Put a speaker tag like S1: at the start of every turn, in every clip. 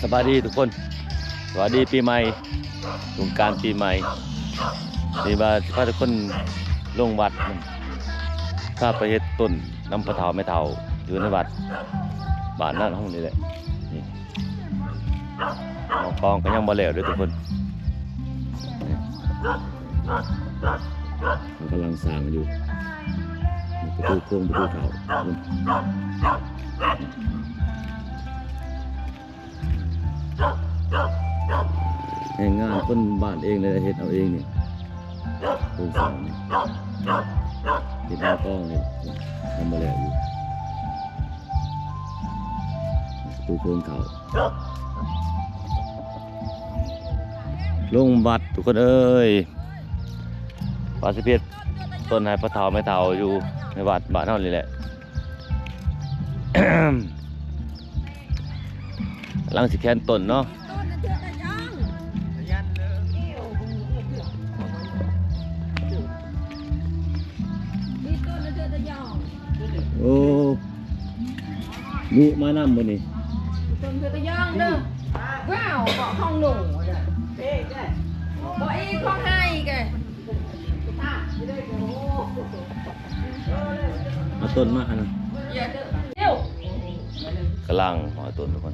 S1: สบายดีทุกคนสวัสดีปีใหม่สงกรานต์ปีใหม่นี่ว่าพาทุกคนลงวัดข้าไปเฮ็ดต้นน้ำพะเทาไม่เทาอยู่ในวัดบ้านนั่นห้องนี้แหละนี่กองก็ยังบ่แล้วด้วยทุกคนมันกำลังสร้างอยู่ประตูโค้งประตูเขางานคนบ้านเองเลยเฮ็ดเอาเองนี่โครงสร้างนี่เฮ็ดเอากล้องนี่ทำมาแล้วอยู่ประตูโค้งเขาลงบัดทุกคนเอ้ยปลาสิเพชรต้นไม้พระเถาไม่เถาอยู่ในวัดบ้านเฮานี่แหละ กำลังสิแคนต้นเนาะโอ้ลูกมานำบ่นี่
S2: ต้นเพื่อตะย่องเด้อว้าวเกาะห้องหนูบ่อีกห้องให้แก
S1: มาต้นมาอันนั้น
S2: อย่าเด้อเดี๋ยว
S1: กำลังหอต้นทุกคน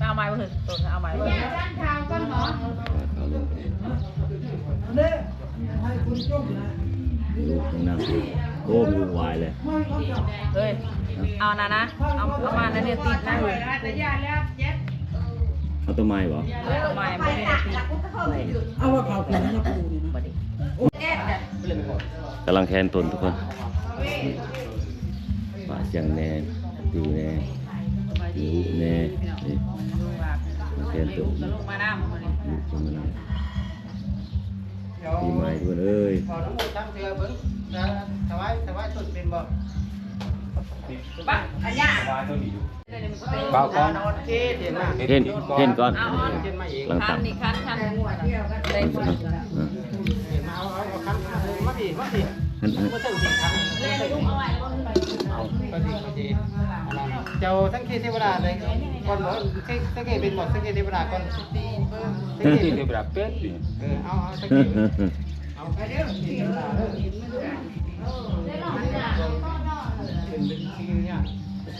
S2: เอาไม้มาเถอะต้นเอาไม้มาอย่าด้านทางก้อนหอ
S1: ลูกนั่งโอ้มีวายเลย
S2: เฮ้ยเอานะเอามานะเนี่ยติดนะ
S1: เอาต้นไม้บ่
S2: เอาไม้ไม่ได้ติด
S3: เอาว่าเขาเป็นน้ำปูนี่นะ
S1: กำลังแคนต้นทุกคนป่าเสียงแน่ดูแน่ดูแน่นี่แคนต้น
S2: ลงมาน้ำมาดิ
S1: ลูกมันนั่งปีใหม่ทุกคนเอ้ย
S3: ขอน้ำมูตั้งเถื่อเบิ้งถวายต้นเป็นบ่
S2: บ้าอันยา
S3: บ่าวก่อนเฮ็ดเห็นมา
S1: เห็นก่อนหลัง
S2: คั
S1: ตั
S2: น
S1: ด
S2: นี่คันได้หมด
S3: เห็นมาเอาคันมาดิมาตึ้งสิคัน
S2: เล่นลุงเอาไว้แล้ว
S3: เอาก็ดีอันนั้นเจ้าสังเกตเทวดาเลยก่อนบ่สังเกตเป็นบ่สังเกตเทวดาก่อนสังเกตเทวดาเป็ดเอาสังเกตเอาไปเด้อเทวดาเด้อเป็นที่เนี่ย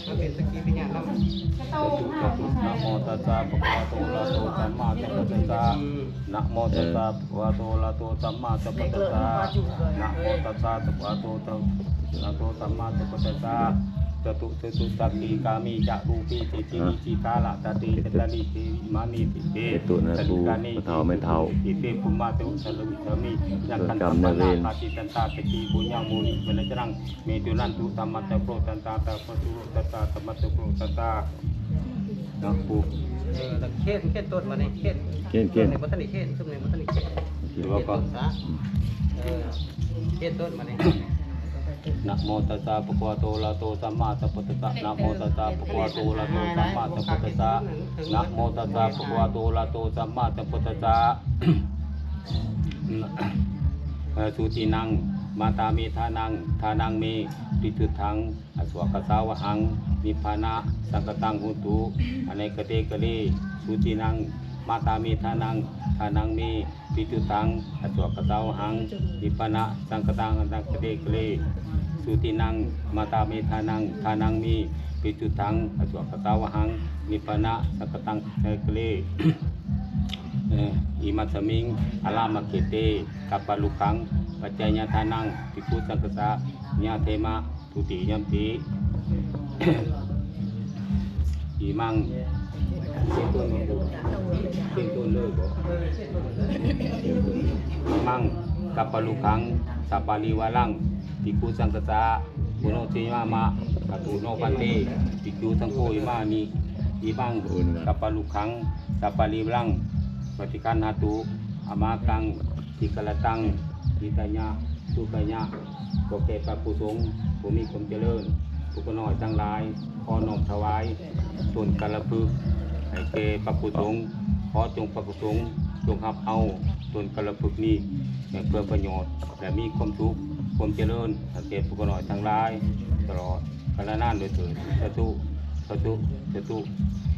S3: มันเป็นสกีเป็นอย่างนั้น
S1: นะโมตัสสะภะคะวะโตอะระหะโตสัมมาสัมพุทธัสสะนะโมตัสสะภะคะวะโตอะระหะโตสัมมาสัมพุทธัสสะนะโมตัสสะภะคะวะโตอะระหะโตสัมมาสัมพุทธัสสะจตุสักขีกามิจะรูปีติจินิจิกาละตติจตลิติมานิติเตตุนะปูพระเฒ่าไม่เฒ่าอิเตปุมาเตอุสลวิสมิยังคันธัมมานาปฏิตันตาตะกีบุญญามูนิเวนะจรังเมตุนันตุตัมมัตตะโพตันตาตะปะตุตัตตาตัมมัตตะโพตัตตานะปู
S3: เข็นต้นมานี่เข็นในบ่ทันได้เข็นซุ่มในบ่ทันได้เข็น
S1: คิดว่าก็
S3: เข็นต้นมานี่
S1: นะโมตัสสะภะคะวะโตอะระหะโตสัมมาสัมพุทธัสสะนะโมตัสสะภะคะวะโตอะระหะโตสัมมาสัมพุทธัสสะนะโมตัสสะภะคะวะโตอะระหะโตสัมมาสัมพุทธัสสะสุตินังมาตามิทานังเมปิตุทังอสวากสาวหังนิพพานะสังกตังหุตุอเนกเตกะเลสุตินังมาตามิทานังเมปิตุทังอสวากสาวหังนิพพานะสังกตังอเนกเตกะเลสุตินังมาตามิทานังเมปิตุทังอสวากสาวหังนิพพานะสังกตังอเนกเตกะเลอิมัสมิงอลามะเกเตกัปปะลุขังปัจจัยญาทานังภิกขุสังฆสะญาเทมะทุติยัมปิอิมังเป็นต้นเลยบ่อิมังกัปปะลุขังสัปปะริวารังภิกขุสังฆสะปุโนเชยมะกตุโนปันเตภิกขุสังโฆอิมานิอิมังกัปปะลุขังสัปปะริวารังปฏิคันหาตุอามากังทิกละตังทิตายะสุขายะโปเกปะกุสงผู้มีความเจริญผู้ก็น้อยทั้งหลายขอน้อมถวายส่วนกาลพึกให้เกปะกุสงขอจงปะกุสงจงรับเอาส่วนกาลพึกนี้เพื่อประโยชน์และมีความสุขความเจริญให้แก่ผู้ก็น้อยทั้งหลายตลอดกาลนานโดยเถิดสาธุ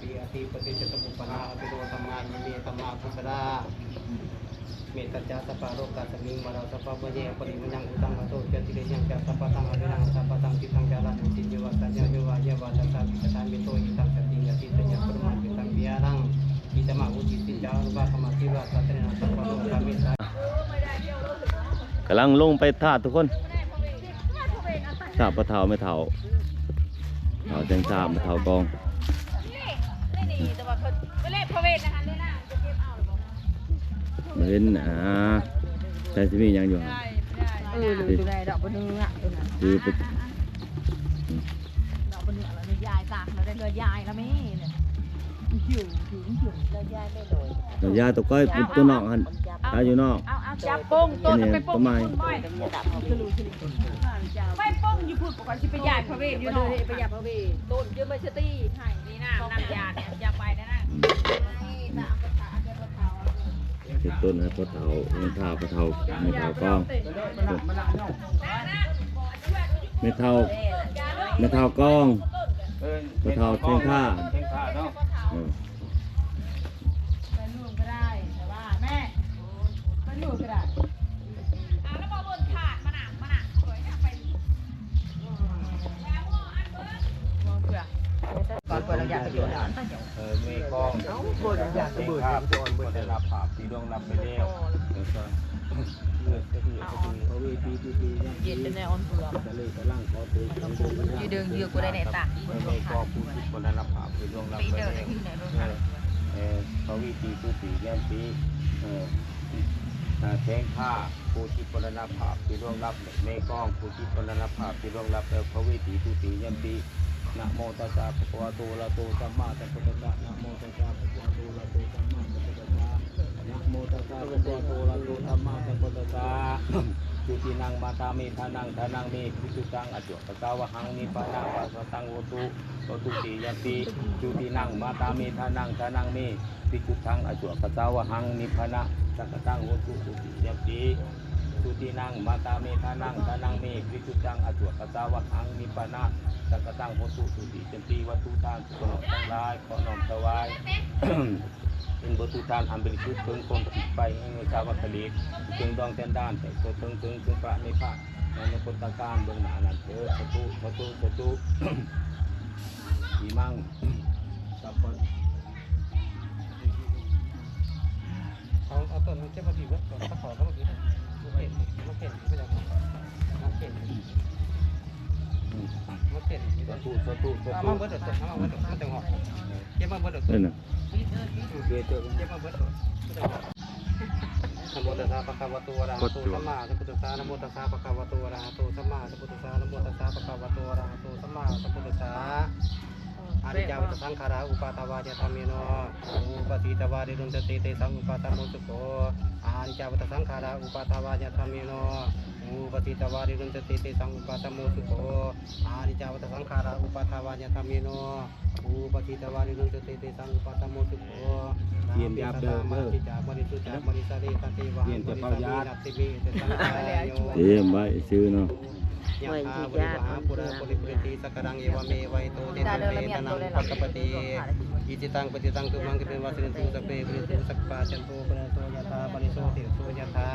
S3: ปีอติปฏิจจสมุปปนาอภิโรธรรมายิเมธรรมาพุทธะเมตตาจาสัพพะโรกัสสมิงมาราสัพพะเยปริมัญญังอุตังอโตเจติเรยังจัสสัพพะตังอภิรังสัพพะตังติตังจารังติเยวสัญญาเยวายาวาตัสสะปิตามิโตอิตังสติยติสัญญาปรมังปิตังวิหารังอิตมะอุจิติจารุปะขมาติวะสัตเตนะสัพพะโลกามิสาก
S4: ำลังลงไปท่าทุกคนทาปะเทาไม่เทาเทาแจงทาไม่เทากอง
S2: นี่แต่ว่าไปเล่นพระเวทนะคะนี่น่าจะเก็บเอาหรือเปล่า
S4: มาเห็นใช่สิมียังอยู่
S2: อยู่ในดอกบนเนื้อ
S4: คือไป
S2: ดอกบนเนื้อแล้วยายตากแล้วได้เลยยายแล้วไม่เนี่ยหิวแล้วยายไม่โดย
S4: เรายาตัวก้อยเป็นตัวนอกหันตายอยู่นอก
S2: เอาจับโป้งต้นไปโป้งคุณบ่อยไปโป้งอยู่พูดปกติไปยายพระเวทอยู่เนาะไปยายพระเวทต้นยืมมาสตีให้นี่น้ำยาเนี่ยยาไปนะ
S4: ติดต้นนะปะเทาไม่เทาปะเทาไม่เทากองไม่เทาไม่เทากองปะเทาแจงท่า
S1: เพ่งท่าเนาะ
S2: ไปนู่นก็ได้แต่ว่าแม่ไปนู่นก็ได้เอาแล้วมาบนถาดมาหนักสวยอยากไปแล้วอันเบิ้งมองเผื่อก่อนเปิดเราอยากไปอยู่ร้าน
S1: เมฆกองบนอยากจะบุญบนได้รับภาพที่ดวงรับไปแล้ว
S2: เย็นในออนเผื่อยืดเดินยืดกูได้ในตา
S1: เมฆกองผู้ที่บนได้รับภาพที่ดวงรับ
S2: ปี
S1: ไป
S2: เดิ
S1: แล้
S2: น
S1: ว
S2: ที่ไหนรถไฟ
S1: เขาวิธีผู้ปีแย้มปีแทงผ้าผู้ที่บนได้รับภาพที่ดวงรับเมฆกองผู้ที่บนได้รับภาพที่ดวงรับแล้วเขาวิธีผู้ปีแย้มปีนะโมตัสสะภะคะวะโตอะระหะโตสัมมาสัมพุทธัสสะนะโมตัสสะภะคะวะโตอะระหะโตสัมมาสัมพุทธัสสะนะโมตัสสะภะคะวะโตอะระหะโตสัมมาสัมพุทธัสสะจุตินังมาตามิทานังทานังเมพิจุตังอจุตตาวะหังนิพพานังปัสสตังโหตุโตตุติยติจุตินังมาตามิทานังทานังเมพิจุตังอจุตตาวะหังนิพพานะสักตังโหตุตุติยติจุตินังมาตามิทานังทานังเมพิจุตังอจุตตาวะหังนิพพานะสักตังโหตุตุติยติวัตถุทานสุขนทั้งหลายขอน้อมถวาย เป็นวัตถุทานอันบริสุทธิ์ถึงคนผิดไปให้เงชาววัคลีถึงดองแทนด้านแต่ตัวถึงพระในพระในพุทธการเบื้องหน้านั้นเถิดสตุ อีมั่งสัพพะ
S3: เอาต้นเจ็บมาดีเว้ยต้นตะขอก็มาดีมันเข็นไม่ได้มันเข็นเอามาเบิดเด็ดเอามาเบิดเด็ดมันจะหอกเจ็บมาเบิดเด็ด
S4: นั่นน่ะ
S1: เกิดเจอ
S3: เจ็บมาเบิดเด็ดนะโมตัสสะภะคะวะโตอะระหะโตสัมมาสัมพุทธัสสะนะโมตัสสะภะคะวะโตอะระหะโตสัมมาสัมพุทธัสสะนะโมตัสสะภะคะวะโตอะระหะโตสัมมาสัมพุทธัสสะอาริยาวัตสังขาราอุปาทวาจธรรมิโนอุปติตวาริรุนตติเตสังอุปาทโมสุโขอาริยาวัตสังขาราอุปาทวาจธรรมิโนอุปติตวาริรุนตติเตสังอุปาทโมสุโขอาริยาวัตสังขาราอุปาทวาจธรรมิโนอุปติตวาริรุนตติเตสังอุปาทโมสุโขเยี่ยมยาเดิมจิจาบริสุทธิ์จาบริสารีตันติวะบริสารีนัตติบิเตสังขารโย
S4: เตรียมไว้ซื้อเนาะ
S3: ยะถาบริวหาปุระปุริปุริติสักการังเอวเมวัยโตเตนะเมตนังปัตตปฏิอิจิตังปฏิตังตุมังกิเป็นวาสินตุสเปปริตุสักปะจันโตปะระโตยะถาปริโสติโสยะถา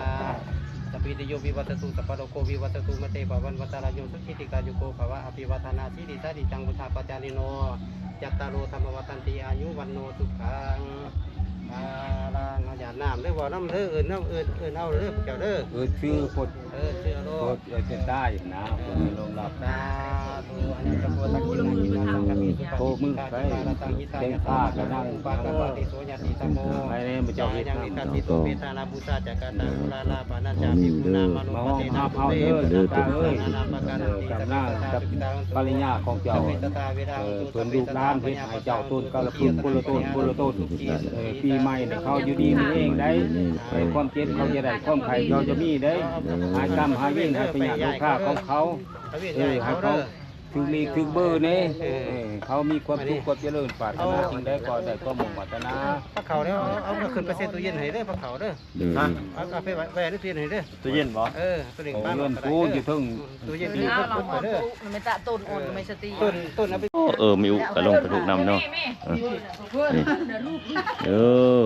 S3: สัพพิติโยวิวัตตุสัพพะโลกวิวัตตุมะเตภวันวัตตารโยสุขิติกายุโกภวะอภิวัฒนาสิริสาริจังบุทาปจาริโน จัตตาโรธรรมวัตันติอายุวันโนสุขังอาลังอย่าน้ำเด้อบ่น้ำเด้อเอิ้นน้ำเอิ้นเอาเด้อเจ้าเด้อ
S1: ชื่อกด
S3: เชื่อโล
S1: ก
S3: ด
S1: ดจะได้นะคนลงรับ
S3: สาธุอันนี้ก็บ่ตักกินกินสังฆมีสุปฏิปันตังหิตังยะถาอุปาตปฏิโสยติสัมโม
S1: ไปเนี่ยมันจะเฮ็ด
S3: ยังนิทัสสิตุเปตานาบุตาจักตังลาลาปานาจามิกุณามโนปเตนะปุเตนานาปะกันติตะกับ
S1: ปริญญาของเจ้าเพิ่นลูกหลานเฮ็ดให้เจ้าต้นกระพุ่นปุระต้นปีใหม่เนี่ยเขาอยู่ดีนี่เองได้ความเจ็บเขาจะได้ความไข่เขาจะมีได้หายกรรมหายเวรหายพยาธิฆ่าของเขาให้เขาถึงลีกถึงเบอร์นี่เขามีความสุขความเจริญปรารถนาสิ่งใดก็ได้ก็มุ่งปรารถนา
S3: ปลาเขาแล้วเอาขึ้นไปเซตู้เย็นให้เด้อปลาเขาเด้อ
S4: เด้อ
S3: เอาไปไว้ในตู้เย็นให้เด้อ
S5: ตู้เย็นบ่
S3: ตัวนี้
S1: โอ้
S3: บ้าน
S1: เงินกูอยู่ถึง
S3: ตู้เย็น
S2: เอา
S3: นี่
S2: เรา
S3: เพิ่น
S2: หม
S3: เด้อ
S2: ดไม่ตะต้นอ่อนไม่สติ
S3: ต้นเอาไป
S4: มีอุกระลงกระดูกนำเนาะเออ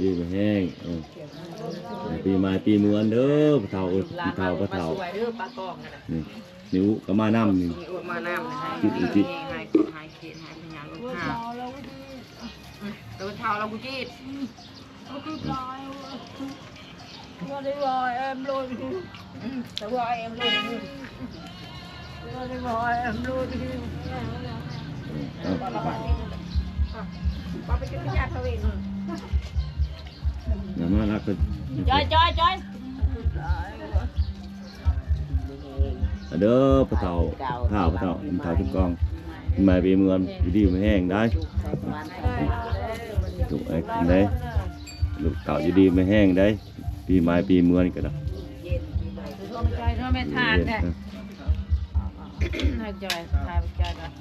S4: ดีๆมาแห้งปีใหม่ปีมวนเด้อปะเฒ่าปะเฒ่าปะเฒ่า
S2: สวยเด้อปลากองกัน
S4: นี่นิ้วก็มาน้ำนี่
S2: มีอ้วมาน้ำนะฮะหายเขตหายพยานลูกค้าตัวเท้าเรากูจีดว่าได้ว่าเอ็มโรยแต่ว่าเอ็มโรยว่าได้ว่าเอ็มโรยป้าไปกินยาเขาเอง
S4: อย่ามารักกัน
S2: จอย
S4: เด้อปะเฒ่าข้าวปะเฒ่าปะเฒ่าทุกกองปีใหม่ปีมวนดีๆมาแห้งได้ถูกไอ้กินได้ลูกเต่าดีๆมาแห้งได้ปีใหม่ปีมวนก็ได้
S2: จอยเราไม่ทานเนี่ยให้จอยทานจอยกัน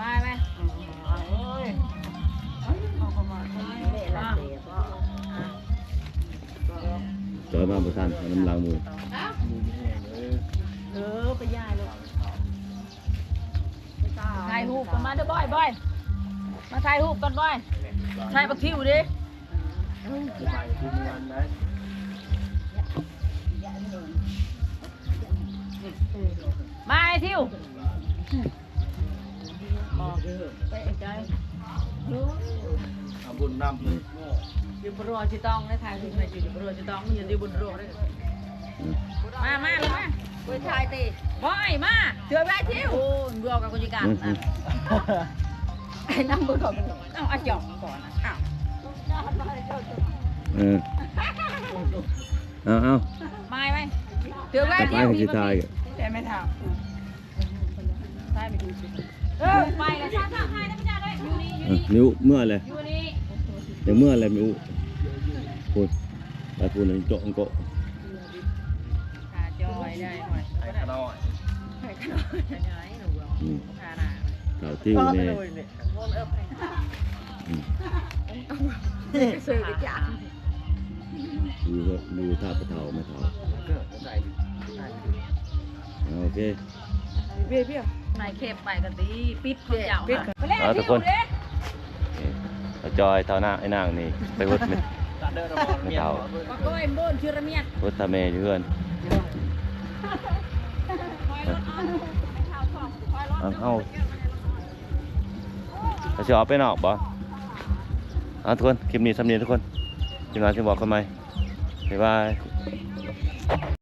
S2: มาไหมโอ้ยเอาเข้ามาเละละ
S4: จอยมาประทานน้ำล้างมือ
S2: ไปย่ายลูกถ่ายรูปกันมาเด้อบ่อยมาถ่ายรูปกันบ่อยถ่ายบักทิวดิมาไอ้ทิวไปใจ
S5: บุญนำ
S2: อยู่บนรัวจิตองได้ถ่ายรูปในอยู่บนรัวจิตองมันอยู่บนรัวได้มาลงมาไปถ่ายตีบ่อยมาเจอไปทิวโอ้รัวกับกุญการไอ้น้ำมือก่อนเอาอาจ่องก่อนอ้าว
S4: เอา
S2: ไม่ไหมเจอไป
S4: ไป
S2: ทิว
S4: ให้สิทาย
S2: แต่ไม่ทำถ่ายไปดูสิไปเลยถ่ายได้ไม่ได้เลยอยู่นี่
S4: นิ้วเมื่อไร
S2: อยู่นี่
S4: อย่างเมื่อไรนิ้วพูดไปพูดเลยโจ๊ะโก๊ะ
S2: ขาจอยได้หน่อย
S5: ไอ้ขน้อย
S2: ขาขน้อยย้ายหนูขาหนา
S4: เต่าติ้วเนี่ย
S2: ซื้อกระจา
S4: ดูท่าปะเฒ่าไม่เฒ่าโอเค
S2: เบี้ยนายเข็บไปกันดีปิดเขาเจ้าไปเล่นที่อยู่เลย
S4: จอยเท่าหน้าไอ้นางนี่ไปวัดไม่เฒ่า
S2: ก็ก้อยโบนชิระเมียด
S4: วัดตาเมย์เพื่อนเอาเราจะออกไปนอกบ่ทุกคนคลิปนี้สำเนียงทุกคนทีมงานที่บอกกันไหมบ๊ายบาย